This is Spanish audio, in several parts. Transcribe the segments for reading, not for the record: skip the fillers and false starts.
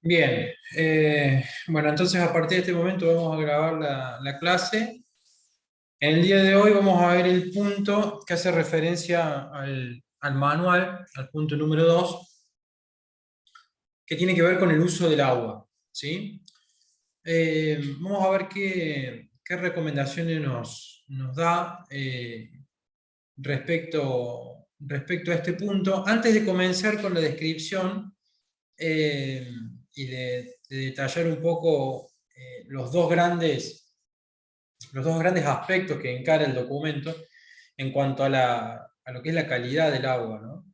Bien, bueno, entonces a partir de este momento vamos a grabar la clase. En el día de hoy vamos a ver el punto que hace referencia al manual, al punto número 2, que tiene que ver con el uso del agua, ¿sí? Vamos a ver qué recomendaciones nos da respecto a este punto. Antes de comenzar con la descripción, eh, y de detallar un poco los dos grandes aspectos que encara el documento en cuanto a lo que es la calidad del agua, ¿no?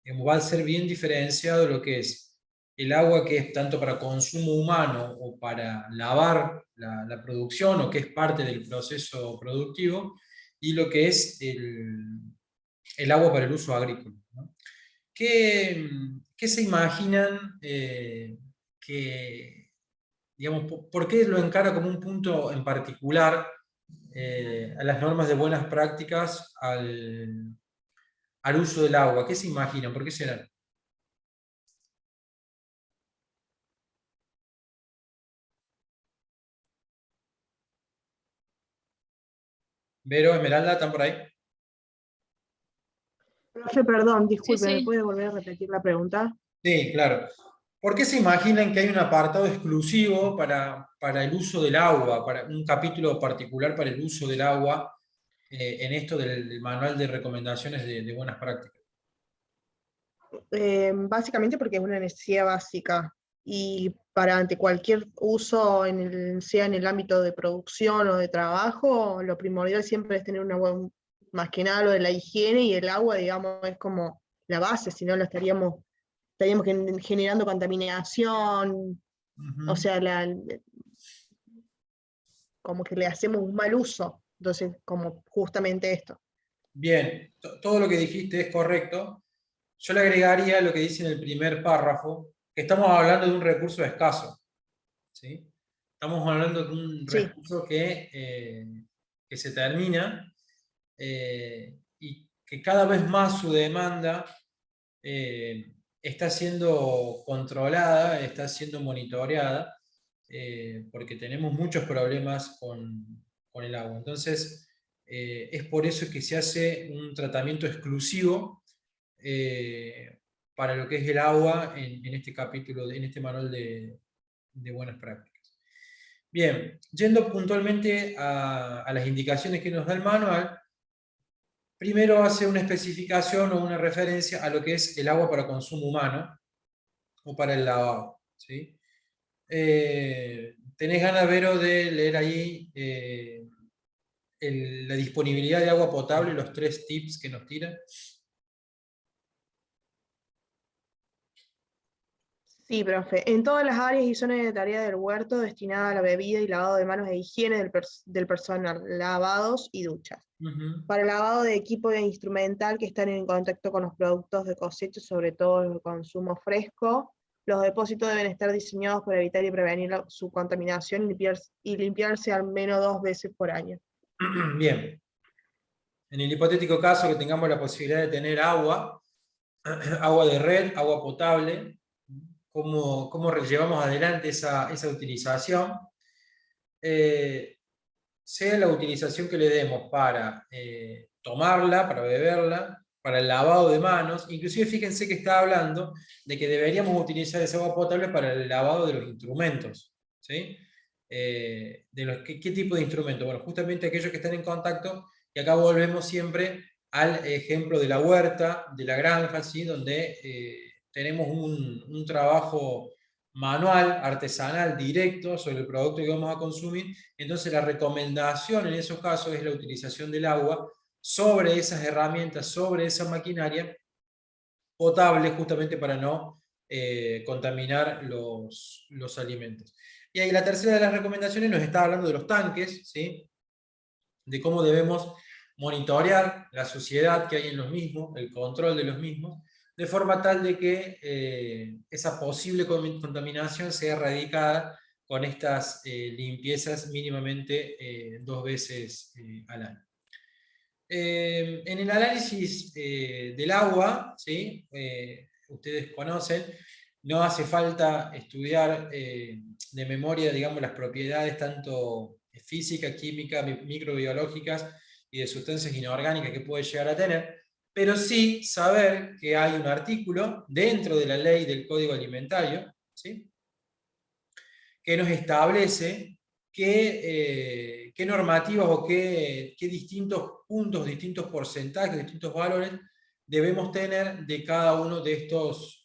Digamos, va a ser bien diferenciado lo que es el agua que es tanto para consumo humano o para lavar la producción o que es parte del proceso productivo y lo que es el agua para el uso agrícola, ¿no? ¿Qué se imaginan que, digamos, por qué lo encara como un punto en particular a las normas de buenas prácticas al uso del agua? ¿Qué se imaginan? ¿Por qué será? Vero, Esmeralda, ¿están por ahí? Profe, perdón, Sí, disculpe, ¿me sí. puede volver a repetir la pregunta? Sí, claro. ¿Por qué se imaginan que hay un apartado exclusivo para el uso del agua, para un capítulo particular para el uso del agua en esto del manual de recomendaciones de buenas prácticas? Básicamente porque es una necesidad básica y para ante cualquier uso, sea en el ámbito de producción o de trabajo, lo primordial siempre es tener una buena, más que nada lo de la higiene y el agua, digamos, es como la base, si no lo estaríamos generando contaminación, o Ujú. sea, como que le hacemos un mal uso, entonces como justamente esto. Bien, todo lo que dijiste es correcto. Yo le agregaría lo que dice en el primer párrafo, que estamos hablando de un recurso escaso, ¿sí? Estamos hablando de un Sí, recurso que se termina y que cada vez más su demanda está siendo controlada, está siendo monitoreada, porque tenemos muchos problemas con el agua. Entonces, es por eso que se hace un tratamiento exclusivo eh, para lo que es el agua en este capítulo, en este manual de buenas prácticas. Bien, yendo puntualmente a las indicaciones que nos da el manual, primero hace una especificación o una referencia a lo que es el agua para consumo humano o para el lavado, ¿sí? ¿Tenés ganas, Vero, de leer ahí la disponibilidad de agua potable, los tres tips que nos tiran? sí, profe. En todas las áreas y zonas de tarea del huerto destinada a la bebida y lavado de manos e higiene del personal, lavados y duchas. Ujú. Para el lavado de equipo e instrumental que están en contacto con los productos de cosecha, sobre todo el consumo fresco, los depósitos deben estar diseñados para evitar y prevenir su contaminación y limpiarse al menos 2 veces por año. Bien, en el hipotético caso que tengamos la posibilidad de tener agua, agua de red, agua potable, cómo llevamos adelante esa utilización, eh, sea la utilización que le demos para tomarla, para beberla, para el lavado de manos, inclusive fíjense que está hablando de que deberíamos utilizar esa agua potable para el lavado de los instrumentos, ¿sí? ¿Qué tipo de instrumentos? Bueno, justamente aquellos que están en contacto, y acá volvemos siempre al ejemplo de la huerta, de la granja, ¿sí? Donde tenemos un trabajo manual, artesanal, directo sobre el producto que vamos a consumir. Entonces la recomendación en esos casos es la utilización del agua sobre esas herramientas, sobre esa maquinaria potable, justamente para no contaminar los alimentos. Y ahí la tercera de las recomendaciones nos está hablando de los tanques, ¿sí? De cómo debemos monitorear la suciedad que hay en los mismos, el control de los mismos, de forma tal de que esa posible contaminación sea erradicada con estas limpiezas mínimamente 2 veces al año. En el análisis del agua, ¿sí? Ustedes conocen, no hace falta estudiar de memoria, digamos, las propiedades tanto físicas, químicas, microbiológicas y de sustancias inorgánicas que puede llegar a tener, pero sí saber que hay un artículo dentro de la ley del Código Alimentario, ¿sí?, que nos establece qué normativas o qué distintos puntos, distintos porcentajes, distintos valores debemos tener de cada uno de estos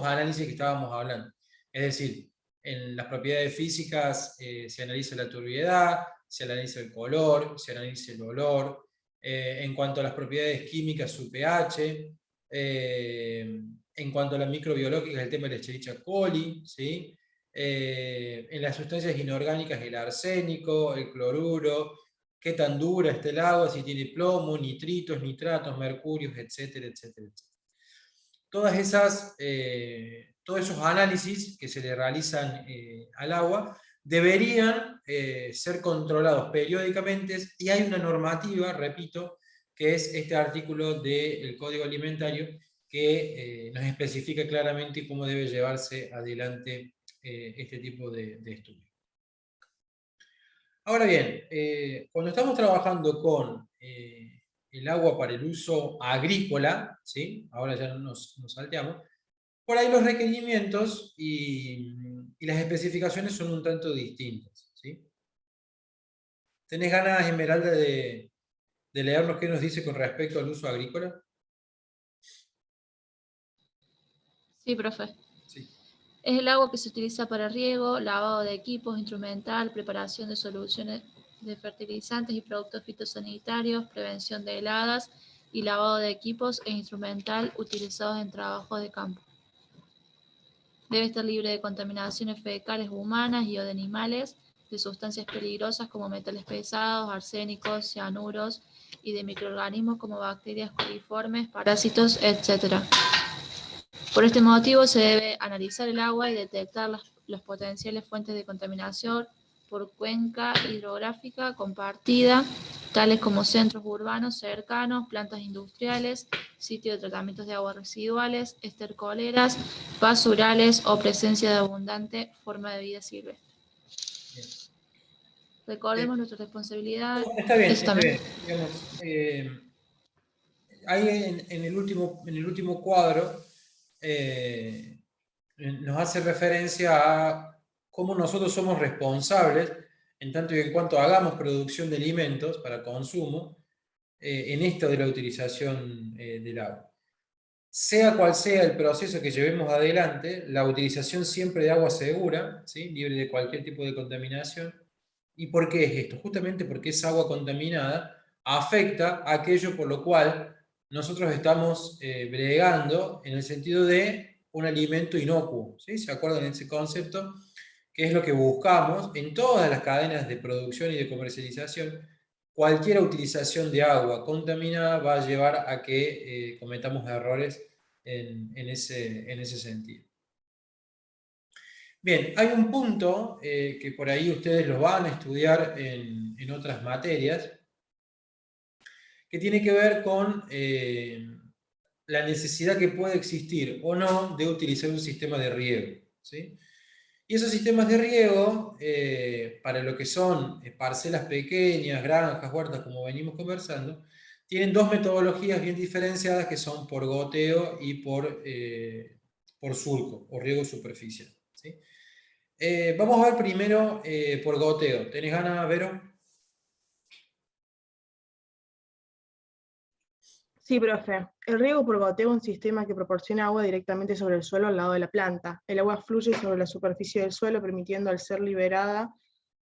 análisis que estábamos hablando. Es decir, en las propiedades físicas se analiza la turbiedad, se analiza el color, se analiza el olor. En cuanto a las propiedades químicas, su pH. En cuanto a las microbiológicas, el tema de la Escherichia coli, ¿sí? En las sustancias inorgánicas, el arsénico, el cloruro, qué tan dura está el agua, si tiene plomo, nitritos, nitratos, mercurios, etcétera, etcétera, etcétera. Todos esos análisis que se le realizan al agua deberían ser controlados periódicamente, y hay una normativa, repito, que es este artículo del Código Alimentario que nos especifica claramente cómo debe llevarse adelante este tipo de estudios. Ahora bien, cuando estamos trabajando con el agua para el uso agrícola, ¿sí?, ahora ya nos salteamos, por ahí los requerimientos y las especificaciones son un tanto distintas, ¿sí? ¿Tenés ganas, Esmeralda, de leernos qué nos dice con respecto al uso agrícola? Sí, profe. Sí. Es el agua que se utiliza para riego, lavado de equipos, instrumental, preparación de soluciones de fertilizantes y productos fitosanitarios, prevención de heladas y lavado de equipos e instrumental utilizados en trabajos de campo. Debe estar libre de contaminaciones fecales humanas y o de animales, de sustancias peligrosas como metales pesados, arsénicos, cianuros y de microorganismos como bacterias coliformes, parásitos, etc. Por este motivo se debe analizar el agua y detectar las potenciales fuentes de contaminación por cuenca hidrográfica compartida, tales como centros urbanos cercanos, plantas industriales, sitios de tratamientos de aguas residuales, estercoleras, basurales o presencia de abundante forma de vida silvestre. Bien. Recordemos nuestra responsabilidad. Está bien, está bien. Digamos, ahí en el último cuadro nos hace referencia a cómo nosotros somos responsables, en tanto y en cuanto hagamos producción de alimentos para consumo, en esto de la utilización del agua. Sea cual sea el proceso que llevemos adelante, la utilización siempre de agua segura, ¿sí?, libre de cualquier tipo de contaminación. ¿Y por qué es esto? Justamente porque esa agua contaminada afecta a aquello por lo cual nosotros estamos bregando, en el sentido de un alimento inocuo, ¿sí? ¿Se acuerdan de ese concepto? Que es lo que buscamos en todas las cadenas de producción y de comercialización. Cualquier utilización de agua contaminada va a llevar a que cometamos errores en ese sentido. Bien, hay un punto que por ahí ustedes lo van a estudiar en otras materias, que tiene que ver con la necesidad que puede existir o no de utilizar un sistema de riego, ¿sí? Y esos sistemas de riego, para lo que son parcelas pequeñas, granjas, huertas, como venimos conversando, tienen dos metodologías bien diferenciadas, que son por goteo y por surco o riego superficial, ¿sí? Vamos a ver primero por goteo. ¿Tenés ganas, Vero? Sí, profe. El riego por goteo es un sistema que proporciona agua directamente sobre el suelo al lado de la planta. El agua fluye sobre la superficie del suelo, permitiendo, al ser liberada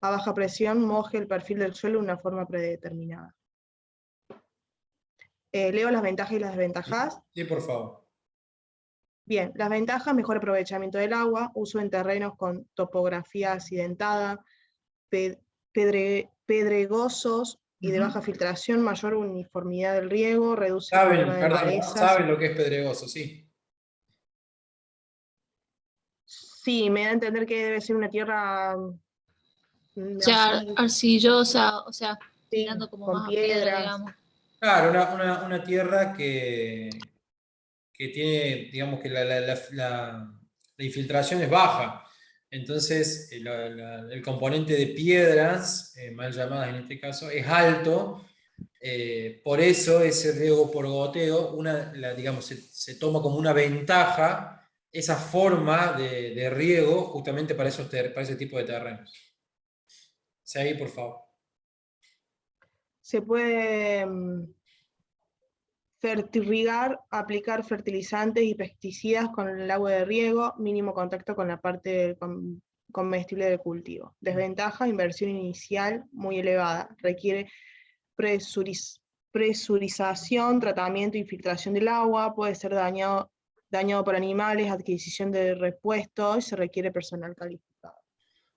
a baja presión, moje el perfil del suelo de una forma predeterminada. Leo las ventajas y las desventajas. Sí, por favor. Bien, las ventajas: mejor aprovechamiento del agua, uso en terrenos con topografía accidentada, pedregosos y de baja filtración, mayor uniformidad del riego, reduce el problema de malezas. Saben lo que es pedregoso, sí. Sí, me da a entender que debe ser una tierra O sea, arcillosa, o sea, sí, tirando como con más a piedra, piedras. digamos. Claro, una tierra que tiene, digamos que la infiltración es baja. Entonces, el componente de piedras, mal llamadas en este caso, es alto. Por eso ese riego por goteo, digamos, se toma como una ventaja esa forma de riego justamente para ese tipo de terrenos. Seguí, por favor. Se puede fertirrigar, aplicar fertilizantes y pesticidas con el agua de riego, mínimo contacto con la parte comestible del cultivo. Desventaja, inversión inicial muy elevada, requiere presurización, tratamiento y filtración del agua, puede ser dañado por animales, adquisición de repuestos, se requiere personal calificado.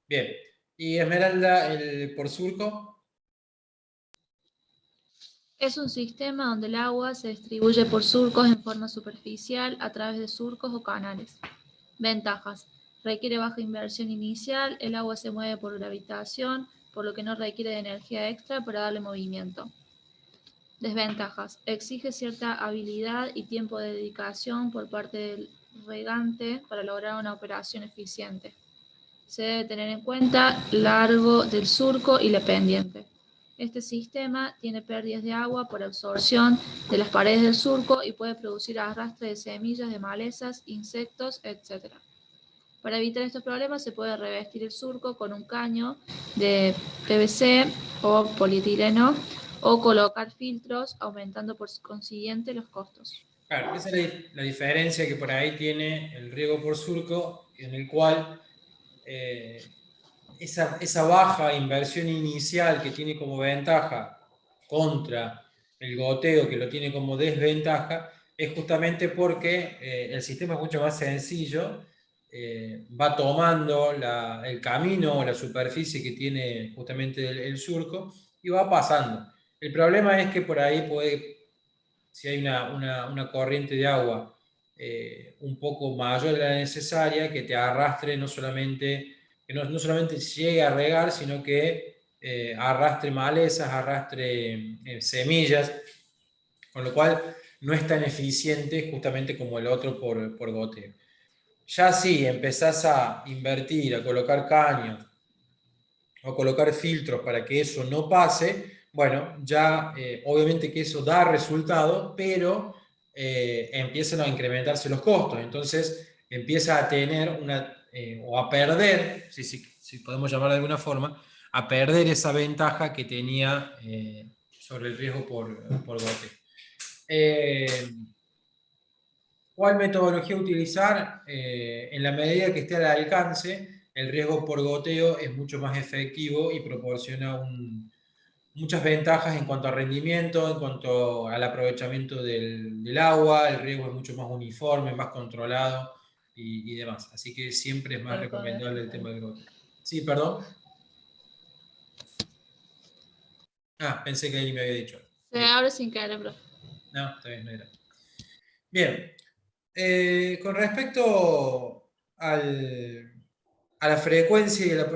Bien, y Esmeralda, el por surco. Es un sistema donde el agua se distribuye por surcos en forma superficial a través de surcos o canales. Ventajas. Requiere baja inversión inicial, el agua se mueve por gravitación, por lo que no requiere de energía extra para darle movimiento. Desventajas. Exige cierta habilidad y tiempo de dedicación por parte del regante para lograr una operación eficiente. Se debe tener en cuenta el largo del surco y la pendiente. Este sistema tiene pérdidas de agua por absorción de las paredes del surco y puede producir arrastre de semillas de malezas, insectos, etc. Para evitar estos problemas se puede revestir el surco con un caño de PVC o polietileno o colocar filtros, aumentando por consiguiente los costos. Claro, esa es la diferencia que por ahí tiene el riego por surco, en el cual esa baja inversión inicial que tiene como ventaja contra el goteo, que lo tiene como desventaja, es justamente porque el sistema es mucho más sencillo, va tomando el camino o la superficie que tiene justamente el surco y va pasando. El problema es que por ahí si hay una corriente de agua un poco mayor de la necesaria, que te arrastre que no solamente llegue a regar, sino que arrastre malezas, arrastre semillas, con lo cual no es tan eficiente justamente como el otro por goteo. Ya si empezás a invertir, a colocar caños o colocar filtros para que eso no pase, bueno, ya obviamente que eso da resultado, pero empiezan a incrementarse los costos. Entonces empieza a tener o a perder, si podemos llamar de alguna forma, a perder esa ventaja que tenía sobre el riesgo por goteo. ¿Cuál metodología utilizar? En la medida que esté al alcance, el riesgo por goteo es mucho más efectivo y proporciona muchas ventajas en cuanto a rendimiento, en cuanto al aprovechamiento del agua, el riego es mucho más uniforme, más controlado y demás. Así que siempre es más recomendable el tema del goteo. Sí, perdón. Ah, pensé que él me había dicho. Se abre sin querer, bro. No, está bien, no era. Bien. Con respecto a la frecuencia y a la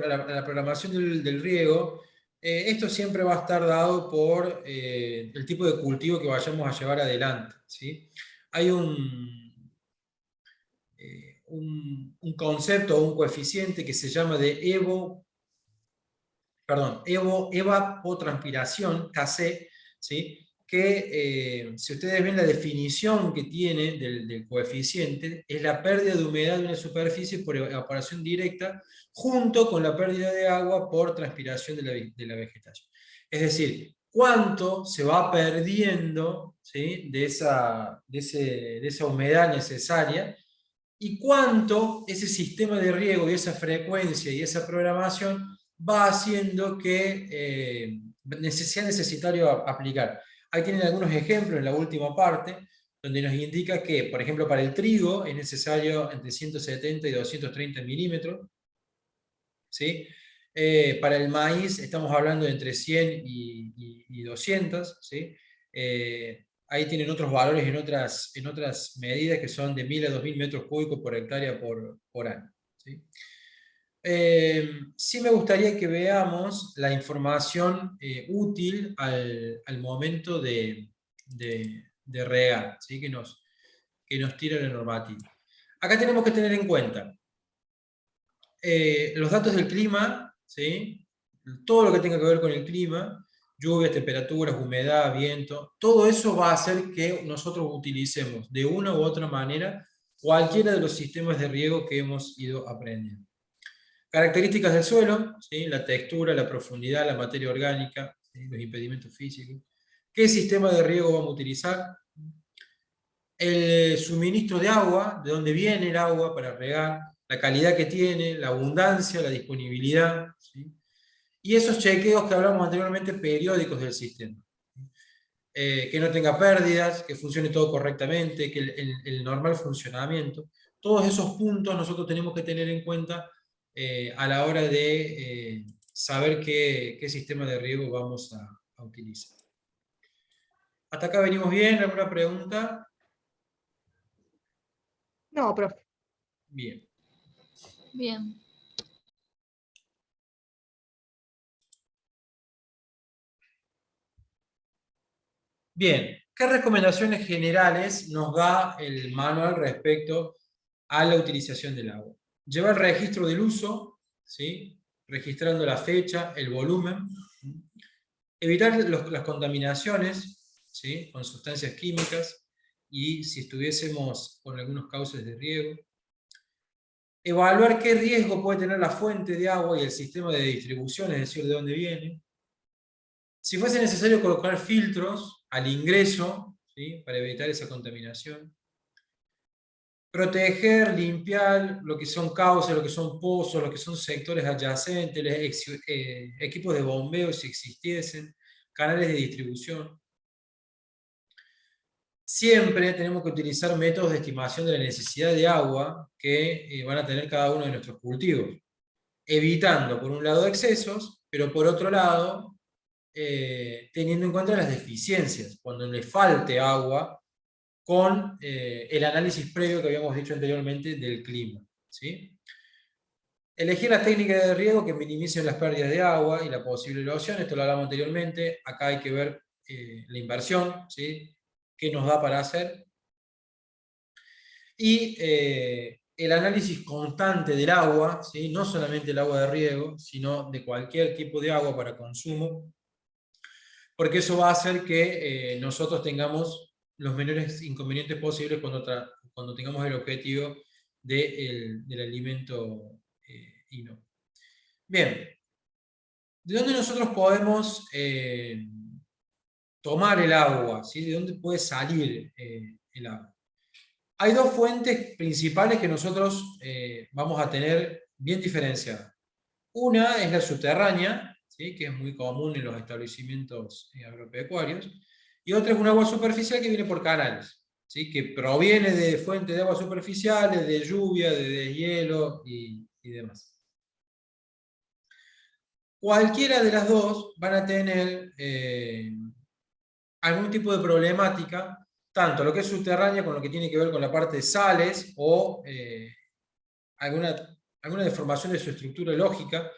programación del riego, esto siempre va a estar dado por el tipo de cultivo que vayamos a llevar adelante, ¿sí? Hay un concepto o un coeficiente que se llama de evapotranspiración, KC, ¿sí? Que si ustedes ven la definición que tiene del coeficiente, es la pérdida de humedad de una superficie por evaporación directa junto con la pérdida de agua por transpiración de la vegetación. Es decir, cuánto se va perdiendo, ¿sí? de esa humedad necesaria y cuánto ese sistema de riego y esa frecuencia y esa programación va haciendo que sea necesario aplicar. Ahí tienen algunos ejemplos en la última parte, donde nos indica que, por ejemplo, para el trigo es necesario entre 170 y 230 milímetros, ¿sí? Para el maíz estamos hablando de entre 100 y 200, ¿sí? Ahí tienen otros valores en otras medidas que son de 1000 a 2000 metros cúbicos por hectárea por año, ¿sí? Sí me gustaría que veamos la información útil al momento de regar, ¿sí? que nos tira la normativa. Acá tenemos que tener en cuenta los datos del clima, ¿sí? Todo lo que tenga que ver con el clima, lluvias, temperaturas, humedad, viento, todo eso va a hacer que nosotros utilicemos de una u otra manera cualquiera de los sistemas de riego que hemos ido aprendiendo. Características del suelo, ¿sí? La textura, la profundidad, la materia orgánica, ¿sí? Los impedimentos físicos. ¿Qué sistema de riego vamos a utilizar? El suministro de agua, de dónde viene el agua para regar, la calidad que tiene, la abundancia, la disponibilidad, ¿sí? Y esos chequeos que hablamos anteriormente, periódicos del sistema. Que no tenga pérdidas, que funcione todo correctamente, que el normal funcionamiento. Todos esos puntos nosotros tenemos que tener en cuenta a la hora de saber qué sistema de riego vamos a utilizar. ¿Hasta acá venimos bien? ¿Alguna pregunta? No, profe. Bien. Bien. Bien, ¿qué recomendaciones generales nos da el manual respecto a la utilización del agua? Llevar registro del uso, ¿sí? Registrando la fecha, el volumen. Evitar las contaminaciones, ¿sí? Con sustancias químicas y si estuviésemos con algunos cauces de riego. Evaluar qué riesgo puede tener la fuente de agua y el sistema de distribución, es decir, de dónde viene. Si fuese necesario colocar filtros al ingreso, ¿sí? Para evitar esa contaminación. Proteger, limpiar lo que son cauces, lo que son pozos, lo que son sectores adyacentes, equipos de bombeo si existiesen, canales de distribución. Siempre tenemos que utilizar métodos de estimación de la necesidad de agua que van a tener cada uno de nuestros cultivos, evitando por un lado excesos, pero por otro lado teniendo en cuenta las deficiencias, cuando le falte agua, con el análisis previo que habíamos dicho anteriormente del clima, ¿sí? Elegir las técnicas de riego que minimicen las pérdidas de agua y la posible erosión, esto lo hablamos anteriormente, acá hay que ver la inversión, ¿sí? ¿Qué nos da para hacer? Y el análisis constante del agua, ¿sí? No solamente el agua de riego, sino de cualquier tipo de agua para consumo, porque eso va a hacer que nosotros tengamos los menores inconvenientes posibles cuando tengamos el objetivo del alimento inocuo. Bien, ¿de dónde nosotros podemos tomar el agua? ¿Sí? ¿De dónde puede salir el agua? Hay dos fuentes principales que nosotros vamos a tener bien diferenciadas. Una es la subterránea, ¿sí? Que es muy común en los establecimientos agropecuarios, y otra es un agua superficial que viene por canales, ¿sí? Que proviene de fuentes de agua superficiales, de lluvia, de deshielo y demás. Cualquiera de las dos van a tener algún tipo de problemática, tanto lo que es subterránea con lo que tiene que ver con la parte de sales o alguna deformación de su estructura lógica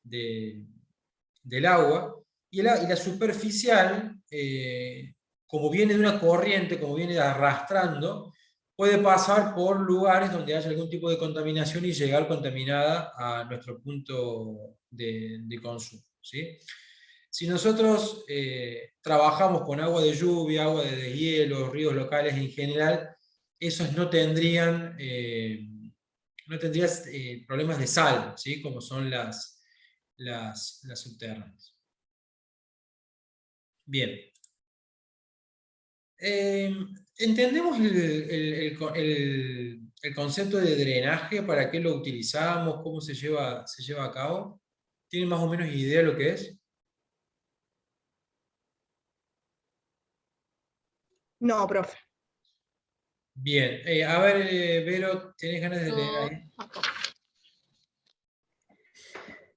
del agua, y la superficial, como viene de una corriente, como viene arrastrando, puede pasar por lugares donde haya algún tipo de contaminación y llegar contaminada a nuestro punto de consumo, ¿sí? Si nosotros trabajamos con agua de lluvia, agua de deshielo, ríos locales en general, esos no tendrían problemas de sal, ¿sí? Como son las subterráneas. Bien. ¿Entendemos el concepto de drenaje? ¿Para qué lo utilizamos? ¿Cómo se lleva a cabo? ¿Tienen más o menos idea de lo que es? No, profe. Bien. A ver, Vero, ¿tenés ganas de leer ahí?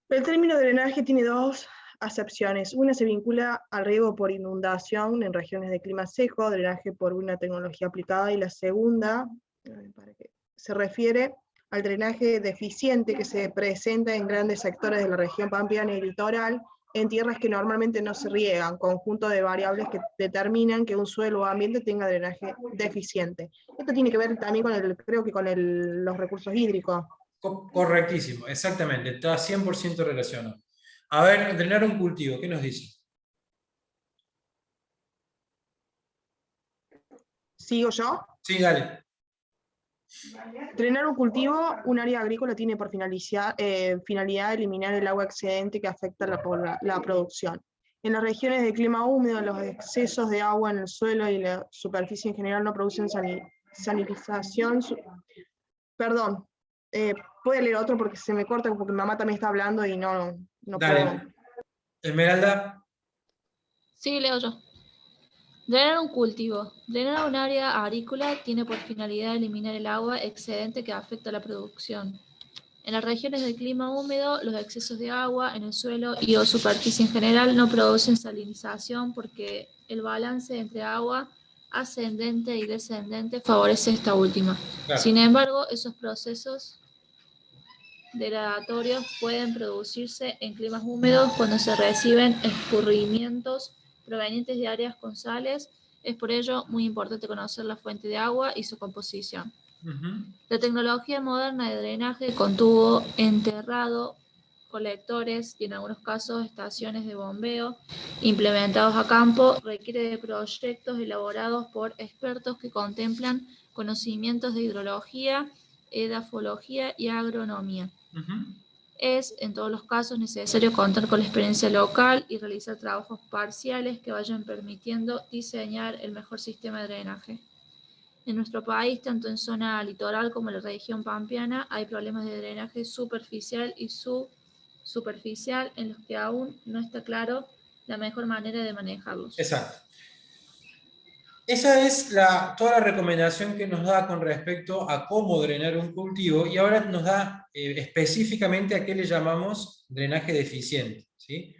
El término drenaje tiene dos acepciones. Una se vincula al riego por inundación en regiones de clima seco, drenaje por una tecnología aplicada, y la segunda se refiere al drenaje deficiente que se presenta en grandes sectores de la región pampeana y litoral en tierras que normalmente no se riegan, conjunto de variables que determinan que un suelo o ambiente tenga drenaje deficiente. Esto tiene que ver también con creo que con los recursos hídricos. Correctísimo, exactamente, está 100% relacionado. A ver, drenar un cultivo, ¿qué nos dice? ¿Sigo yo? Sí, dale. Drenar un cultivo, un área agrícola tiene por finalidad eliminar el agua excedente que afecta la producción. En las regiones de clima húmedo, los excesos de agua en el suelo y la superficie en general no producen sanitización. Perdón, ¿puede leer otro porque se me corta porque mi mamá también está hablando y no Dale. puedo? Esmeralda. Sí, leo yo. Drenar un cultivo. Drenar un área agrícola tiene por finalidad eliminar el agua excedente que afecta la producción. En las regiones de clima húmedo, los excesos de agua en el suelo y o superficie en general no producen salinización porque el balance entre agua ascendente y descendente favorece esta última. Claro. Sin embargo, esos procesos degradatorios pueden producirse en climas húmedos cuando se reciben escurrimientos provenientes de áreas con sales. Es por ello muy importante conocer la fuente de agua y su composición. La tecnología moderna de drenaje con tubo enterrado, colectores y en algunos casos estaciones de bombeo implementados a campo requiere de proyectos elaborados por expertos que contemplan conocimientos de hidrología, edafología y agronomía. Es, en todos los casos, necesario contar con la experiencia local y realizar trabajos parciales que vayan permitiendo diseñar el mejor sistema de drenaje. En nuestro país, tanto en zona litoral como en la región pampeana, hay problemas de drenaje superficial y subsuperficial en los que aún no está claro la mejor manera de manejarlos. Exacto. Esa es toda la recomendación que nos da con respecto a cómo drenar un cultivo y ahora nos da específicamente a qué le llamamos drenaje deficiente, ¿sí?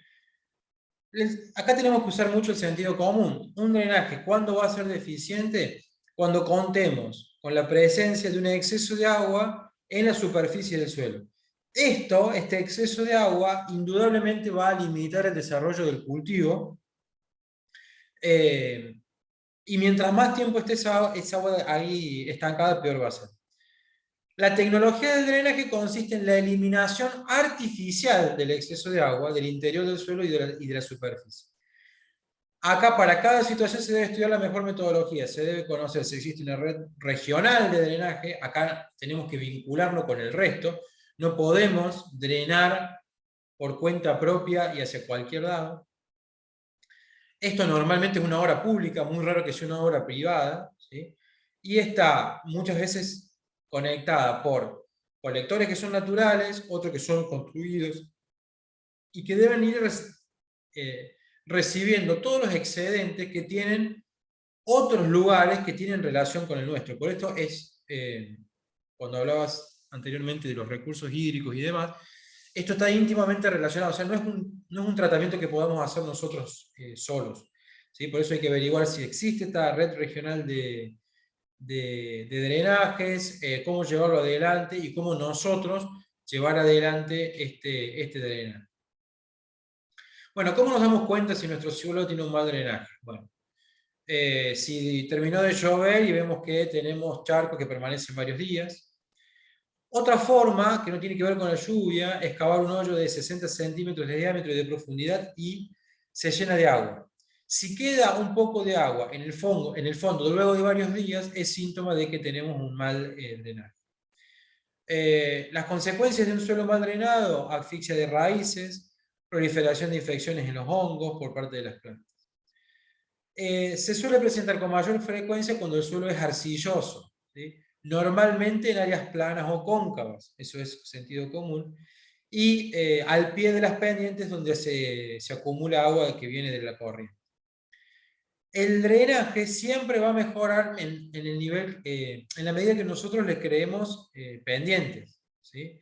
Acá tenemos que usar mucho el sentido común. Un drenaje, ¿cuándo va a ser deficiente? Cuando contemos con la presencia de un exceso de agua en la superficie del suelo. Este exceso de agua, indudablemente va a limitar el desarrollo del cultivo. Y mientras más tiempo esté esa agua ahí estancada, peor va a ser. La tecnología del drenaje consiste en la eliminación artificial del exceso de agua del interior del suelo y de la superficie. Acá, para cada situación se debe estudiar la mejor metodología, se debe conocer si existe una red regional de drenaje, acá tenemos que vincularlo con el resto, no podemos drenar por cuenta propia y hacia cualquier lado. Esto normalmente es una obra pública, muy raro que sea una obra privada, ¿sí? Y está muchas veces conectada por colectores que son naturales, otros que son construidos, y que deben ir recibiendo todos los excedentes que tienen otros lugares que tienen relación con el nuestro. Por esto es, cuando hablabas anteriormente de los recursos hídricos y demás, esto está íntimamente relacionado, o sea, no es un tratamiento que podamos hacer nosotros solos, ¿sí? Por eso hay que averiguar si existe esta red regional de drenajes, cómo llevarlo adelante y cómo nosotros llevar adelante este drenaje. Bueno, ¿cómo nos damos cuenta si nuestro suelo tiene un mal drenaje? Bueno, si terminó de llover y vemos que tenemos charcos que permanecen varios días. Otra forma, que no tiene que ver con la lluvia, es cavar un hoyo de 60 centímetros de diámetro y de profundidad y se llena de agua. Si queda un poco de agua en el fondo luego de varios días, es síntoma de que tenemos un mal drenaje. Las consecuencias de un suelo mal drenado: asfixia de raíces, proliferación de infecciones en los hongos por parte de las plantas. Se suele presentar con mayor frecuencia cuando el suelo es arcilloso, ¿sí? Normalmente en áreas planas o cóncavas, eso es sentido común, y al pie de las pendientes donde se acumula agua que viene de la corriente. El drenaje siempre va a mejorar en el nivel, en la medida que nosotros le creemos pendientes, ¿sí?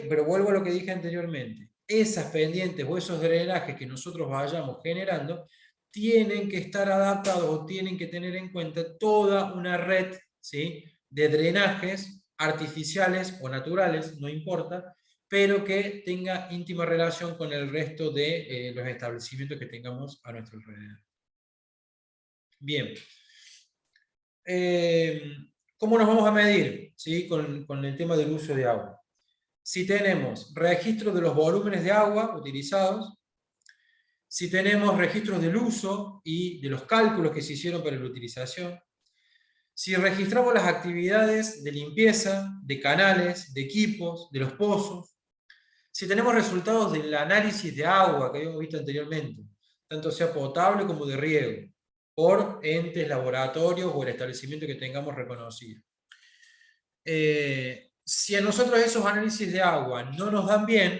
Pero vuelvo a lo que dije anteriormente, esas pendientes o esos drenajes que nosotros vayamos generando tienen que estar adaptados o tienen que tener en cuenta toda una red, ¿sí?, de drenajes artificiales o naturales, no importa, pero que tenga íntima relación con el resto de los establecimientos que tengamos a nuestro alrededor. Bien. ¿Cómo nos vamos a medir? ¿Sí? Con el tema del uso de agua. Si tenemos registro de los volúmenes de agua utilizados, si tenemos registros del uso y de los cálculos que se hicieron para la utilización, si registramos las actividades de limpieza, de canales, de equipos, de los pozos, si tenemos resultados del análisis de agua que habíamos visto anteriormente, tanto sea potable como de riego, por entes, laboratorios o el establecimiento que tengamos reconocido. Si a nosotros esos análisis de agua no nos dan bien,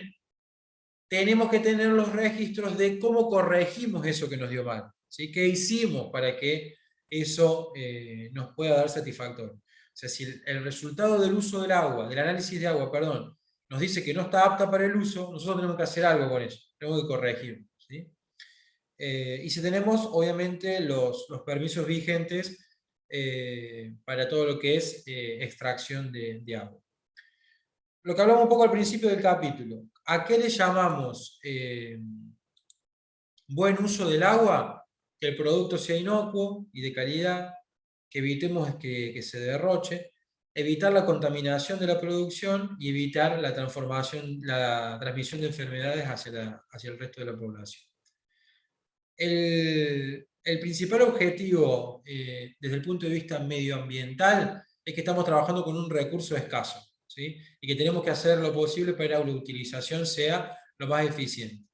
tenemos que tener los registros de cómo corregimos eso que nos dio mal, ¿sí? ¿Qué hicimos para que eso nos pueda dar satisfactorio? O sea, si el resultado del uso del agua, del análisis de agua, perdón, nos dice que no está apta para el uso, nosotros tenemos que hacer algo con eso, tenemos que corregirlo, ¿sí? Y si tenemos, obviamente, los permisos vigentes para todo lo que es extracción de agua. Lo que hablamos un poco al principio del capítulo, ¿a qué le llamamos buen uso del agua? Que el producto sea inocuo y de calidad, que evitemos que se derroche, evitar la contaminación de la producción y evitar la transmisión de enfermedades hacia el resto de la población. El principal objetivo desde el punto de vista medioambiental es que estamos trabajando con un recurso escaso, ¿sí? Y que tenemos que hacer lo posible para que la utilización sea lo más eficiente.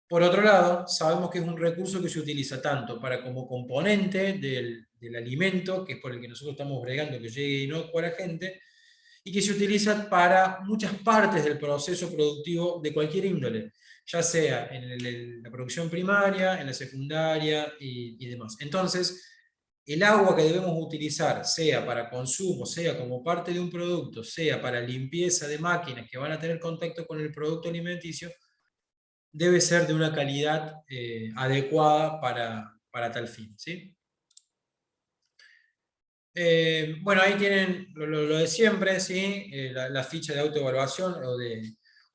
Por otro lado, sabemos que es un recurso que se utiliza tanto como componente del alimento, que es por el que nosotros estamos bregando que llegue inocuo a la gente, y que se utiliza para muchas partes del proceso productivo de cualquier índole, ya sea en la producción primaria, en la secundaria y demás. Entonces, el agua que debemos utilizar, sea para consumo, sea como parte de un producto, sea para limpieza de máquinas que van a tener contacto con el producto alimenticio, debe ser de una calidad adecuada para tal fin, ¿sí? Bueno, ahí tienen lo de siempre, ¿sí? La ficha de autoevaluación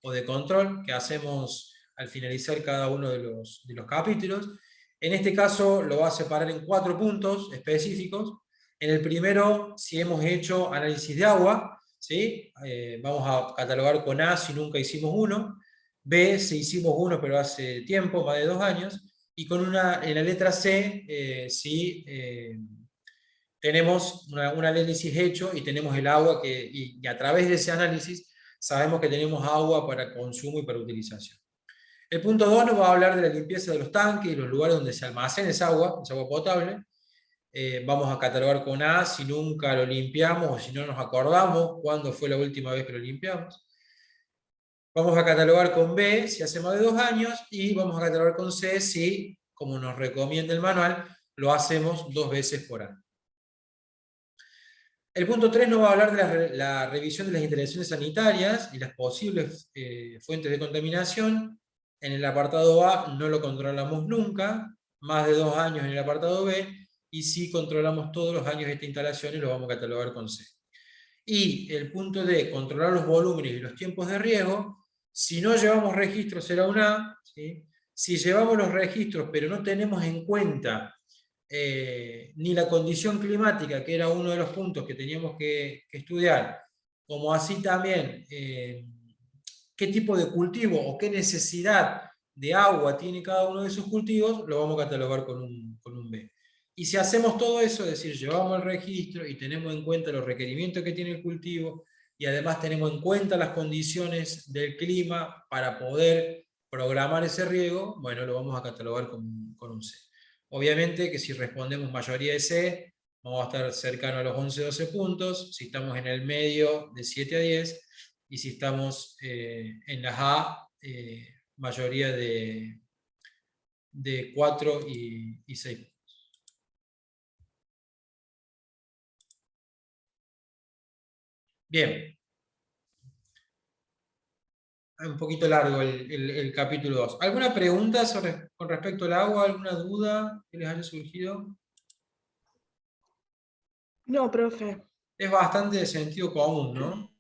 o de control que hacemos al finalizar cada uno de los capítulos. En este caso lo va a separar en 4 puntos específicos. En el primero, si hemos hecho análisis de agua, ¿sí? Vamos a catalogar con A si nunca hicimos uno, B si hicimos uno pero hace tiempo, más de 2 años, y en la letra C si tenemos un análisis hecho y tenemos el agua y a través de ese análisis sabemos que tenemos agua para consumo y para utilización. El punto 2 nos va a hablar de la limpieza de los tanques y los lugares donde se almacena esa agua potable. Vamos a catalogar con A si nunca lo limpiamos o si no nos acordamos cuándo fue la última vez que lo limpiamos. Vamos a catalogar con B si hace más de 2 años y vamos a catalogar con C si, como nos recomienda el manual, lo hacemos 2 veces por año. El punto 3 nos va a hablar de la revisión de las instalaciones sanitarias y las posibles fuentes de contaminación. En el apartado A no lo controlamos nunca, más de 2 años en el apartado B, y si controlamos todos los años esta instalación y lo vamos a catalogar con C. Y el punto D, controlar los volúmenes y los tiempos de riego. Si no llevamos registros será un A, ¿sí? Si llevamos los registros pero no tenemos en cuenta ni la condición climática, que era uno de los puntos que teníamos que estudiar, como así también qué tipo de cultivo o qué necesidad de agua tiene cada uno de esos cultivos, lo vamos a catalogar con un B. Y si hacemos todo eso, es decir, llevamos el registro y tenemos en cuenta los requerimientos que tiene el cultivo, y además tenemos en cuenta las condiciones del clima para poder programar ese riego, bueno, lo vamos a catalogar con un C. Obviamente que si respondemos mayoría de C, vamos a estar cercano a los 11-12 puntos, si estamos en el medio de 7 a 10, y si estamos en las A, mayoría de 4 y 6 puntos. Bien. Un poquito largo el capítulo 2. ¿Alguna pregunta con respecto al agua? ¿Alguna duda que les haya surgido? No, profe. Es bastante de sentido común, ¿no?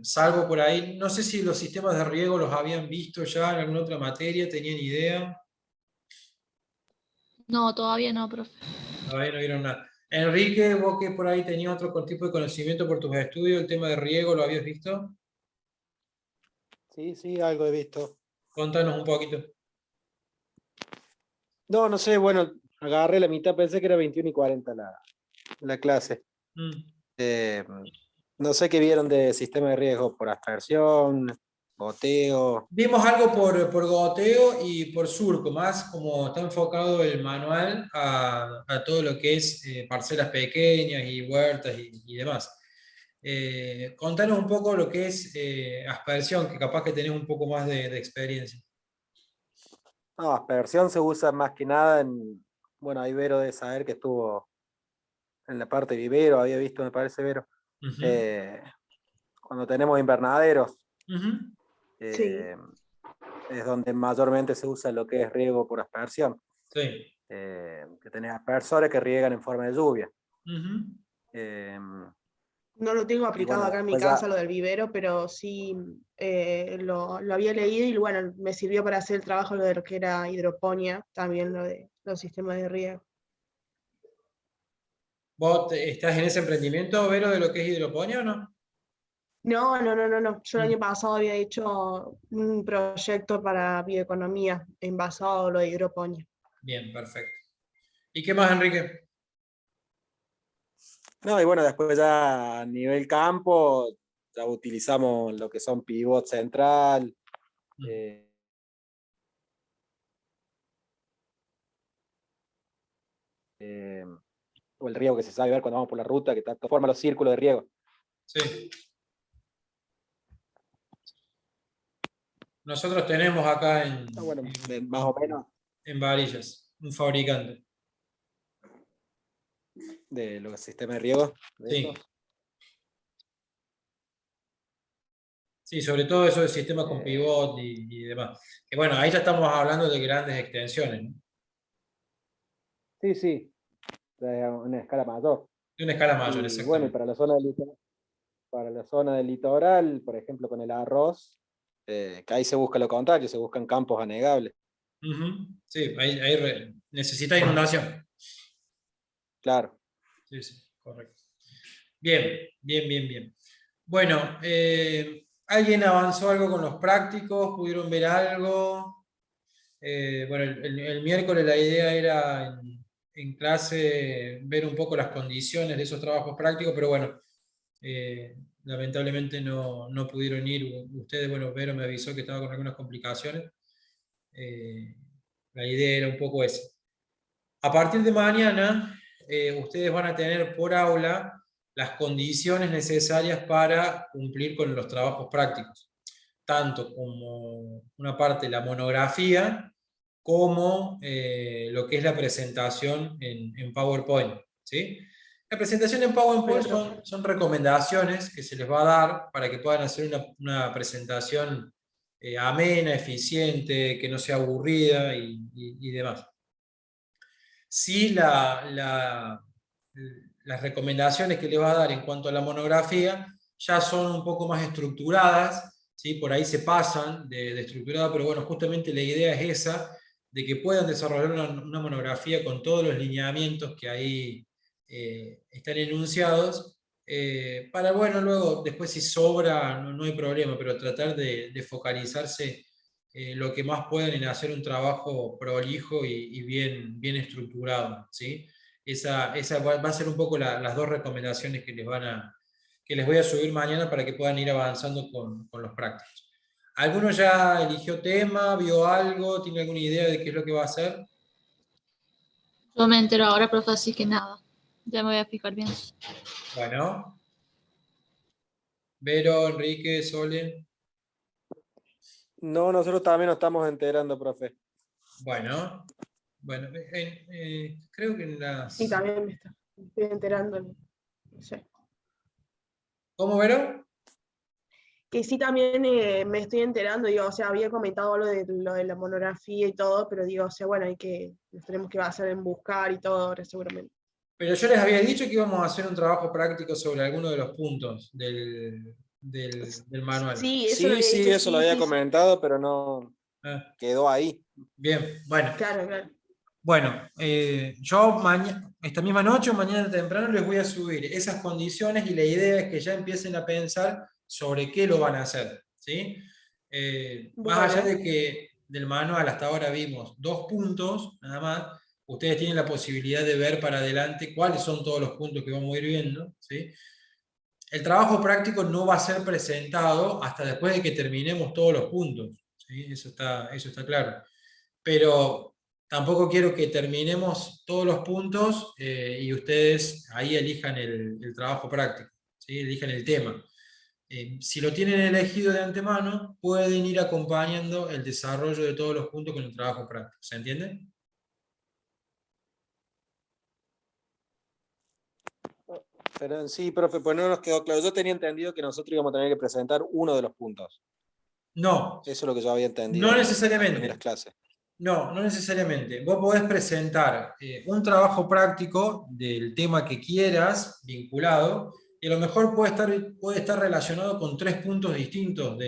salvo por ahí, no sé si los sistemas de riego los habían visto ya en alguna otra materia, ¿tenían idea? No, todavía no, profe. Todavía no vieron nada. Enrique, vos que por ahí tenías otro tipo de conocimiento por tus estudios, el tema de riego, ¿lo habías visto? Sí, sí, algo he visto. Contanos un poquito. No, no sé, bueno, agarré la mitad, pensé que era 21:40 la clase. Eh, no sé qué vieron de sistema de riesgo por aspersión, goteo. Vimos algo por goteo y por surco, más como está enfocado el manual a todo lo que es parcelas pequeñas y huertas y demás. Contanos un poco lo que es aspersión, que capaz que tenés un poco más de experiencia. No, aspersión se usa más que nada en, bueno, ahí Vero debe saber que estuvo en la parte de vivero, había visto, me parece, Vero. Ujú, Cuando tenemos invernaderos, ujú. Sí. es donde mayormente se usa lo que es riego por aspersión. Sí. Que tenés aspersores que riegan en forma de lluvia. Ujú. Eh, No lo tengo y aplicado bueno, acá en mi después ya, casa, lo del vivero, pero sí lo había leído y bueno, me sirvió para hacer el trabajo lo de lo que era hidroponía, también lo de los sistemas de riego. ¿Vos estás en ese emprendimiento, Vero, de lo que es hidroponía o no? No. Yo el Mm. año pasado había hecho un proyecto para bioeconomía basado en lo de hidroponía. Bien, perfecto. ¿Y qué más, Enrique? no, y bueno, después ya a nivel campo, ya utilizamos lo que son pivot central, Mm. eh, eh, o el riego que se sabe ver cuando vamos por la ruta, que tanto forma los círculos de riego. Sí. Nosotros tenemos acá Bueno, más o menos en Varillas un fabricante. de los sistemas de riego. De Sí. esos. Sí, sobre todo eso de sistemas con Eh, pivot y demás. Que bueno, ahí ya estamos hablando de grandes extensiones, ¿no? sí, sí, de una escala mayor. De una escala mayor, Y bueno, y exactamente. para la zona del litoral, por ejemplo, con el arroz, que ahí se busca lo contrario, se buscan campos anegables. Ujú. Sí, ahí necesita inundación. Claro. Sí, sí, correcto. Bien, bien, bien, bien. Bueno, ¿alguien avanzó algo con los prácticos? ¿Pudieron ver algo? Bueno, el miércoles la idea era en clase ver un poco las condiciones de esos trabajos prácticos, pero bueno, lamentablemente no pudieron ir. Ustedes, bueno, Vero me avisó que estaba con algunas complicaciones. Eh, la idea era un poco esa. A partir de mañana, ustedes van a tener por aula las condiciones necesarias para cumplir con los trabajos prácticos, tanto como una parte, la monografía, como lo que es la presentación en PowerPoint, ¿sí? La presentación en Vale, PowerPoint profe. son recomendaciones que se les va a dar para que puedan hacer una presentación amena, eficiente, que no sea aburrida y demás. Sí, las recomendaciones que le va a dar en cuanto a la monografía ya son un poco más estructuradas, ¿sí? Por ahí se pasan de estructurada, pero bueno, justamente la idea es esa, de que puedan desarrollar una monografía con todos los lineamientos que ahí están enunciados, para, bueno, luego, después si sobra, no hay problema, pero tratar de focalizarse lo que más puedan en hacer un trabajo prolijo y bien estructurado, ¿sí? Esa va a ser un poco las dos recomendaciones que les voy a subir mañana para que puedan ir avanzando con los prácticos. ¿Alguno ya eligió tema, vio algo, tiene alguna idea de qué es lo que va a hacer? Yo me entero ahora, profe, así que nada. Ya me voy a fijar bien. Bueno, Vero, Enrique, Sole. No, nosotros también nos estamos enterando, profe. Bueno, creo que en Y las... también me estoy enterando, no sé. ¿Cómo, Vero? Que sí también me estoy enterando, digo, o sea, había comentado lo de la monografía y todo, pero digo, o sea, bueno, nos tenemos que basar en buscar y todo ahora seguramente. Pero yo les había dicho que íbamos a hacer un trabajo práctico sobre alguno de los puntos del manual. Sí, eso Sí, lo había sí, dicho, eso lo sí, había sí, sí. comentado, pero no Ah, quedó ahí. bien, bueno. Claro, claro. Bueno, yo esta misma noche o mañana temprano les voy a subir esas condiciones y la idea es que ya empiecen a pensar sobre qué lo van a hacer, ¿sí? Más allá Bueno, de que del manual hasta ahora vimos 2 puntos, nada más, ustedes tienen la posibilidad de ver para adelante cuáles son todos los puntos que vamos a ir viendo, ¿sí? El trabajo práctico no va a ser presentado hasta después de que terminemos todos los puntos, ¿sí? Eso está claro. Pero tampoco quiero que terminemos todos los puntos y ustedes ahí elijan el trabajo práctico, ¿sí? Elijan el tema. Si lo tienen elegido de antemano, pueden ir acompañando el desarrollo de todos los puntos con el trabajo práctico. ¿Se entiende? Pero sí, profe, pues no nos quedó claro. Yo tenía entendido que nosotros íbamos a tener que presentar uno de los puntos. No, Eso es lo que yo había entendido no en las primeras necesariamente. clases. No, no necesariamente. Vos podés presentar un trabajo práctico del tema que quieras, vinculado, y a lo mejor puede estar relacionado con 3 puntos distintos